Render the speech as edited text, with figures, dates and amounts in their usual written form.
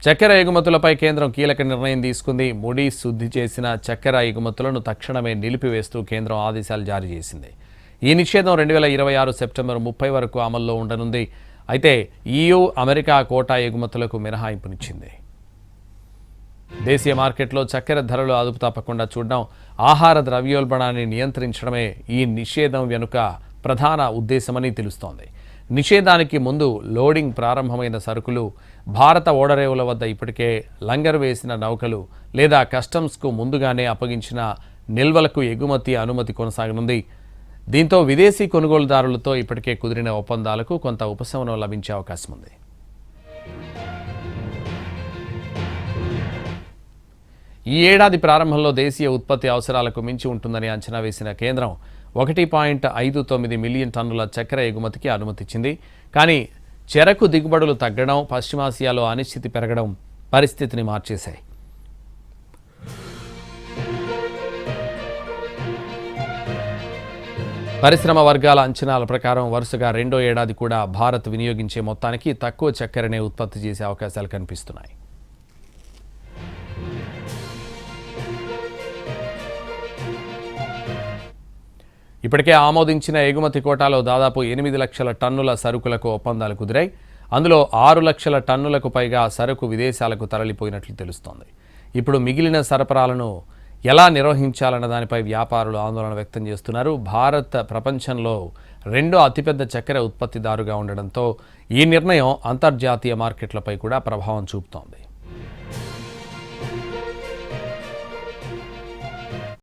చక్కెర ఎగుమతులపై కేంద్రం కీలక నిర్ణయం తీసుకుంది. ముడి శుద్ధి చేసిన చక్కెర ఎగుమతులను తక్షణమే నిలిపివేస్తూ కేంద్రం ఆదేశాలు జారీ చేసింది. ఈ నిషేధం 2026 సెప్టెంబర్ 30 వరకు అమల్లో ఉండనుంది. అయితే EU, అమెరికా కోటా ఎగుమతులకు మినహాయింపునిచ్చింది. దేశీయ మార్కెట్లో చక్కెర ధరలు అదుపు తప్పకుండా చూడడం, ఆహార ద్రవ్యోల్బణాన్ని నియంత్రించడమే ఈ నిషేధం వెనుక ప్రధాన ఉద్దేశమని తెలుస్తోంది. నిషేధానికి ముందు లోడింగ్ ప్రారంభమైన సరుకులు భారత ఓడరేవుల వద్ద ఇప్పటికే లంగర్ వేసిన నౌకలు లేదా కస్టమ్స్కు ముందుగానే అప్పగించిన నిల్వలకు ఎగుమతి అనుమతి కొనసాగనుంది. దీంతో విదేశీ కొనుగోలుదారులతో ఇప్పటికే కుదిరిన ఒప్పందాలకు కొంత ఉపశమనం లభించే అవకాశం ఉంది. ఈ ఏడాది ప్రారంభంలో దేశీయ ఉత్పత్తి అవసరాలకు మించి ఉంటుందని అంచనా వేసిన కేంద్రం 1.59 మిలియన్ టన్నుల చక్కెర ఎగుమతికి అనుమతిచ్చింది. కానీ చెరకు దిగుబడులు తగ్గడం, పశ్చిమాసియాలో అనిశ్చితి పెరగడం పరిస్థితిని మార్చేశాయి. పరిశ్రమ వర్గాల అంచనాల ప్రకారం వరుసగా రెండో ఏడాది కూడా భారత్ వినియోగించే మొత్తానికి తక్కువ చక్కెరనే ఉత్పత్తి చేసే అవకాశాలు కనిపిస్తున్నాయి. ఇప్పటికే ఆమోదించిన ఎగుమతి కోటాలో దాదాపు 8 లక్షల టన్నుల సరుకులకు ఒప్పందాలు కుదిరాయి. అందులో 6 లక్షల టన్నులకు పైగా సరుకు విదేశాలకు తరలిపోయినట్లు తెలుస్తోంది. ఇప్పుడు మిగిలిన సరఫరాలను ఎలా నిర్వహించాలన్న దానిపై వ్యాపారులు ఆందోళన వ్యక్తం చేస్తున్నారు. భారత్ ప్రపంచంలో రెండో అతిపెద్ద చక్కెర ఉత్పత్తిదారుగా ఉండడంతో ఈ నిర్ణయం అంతర్జాతీయ మార్కెట్లపై కూడా ప్రభావం చూపుతోంది.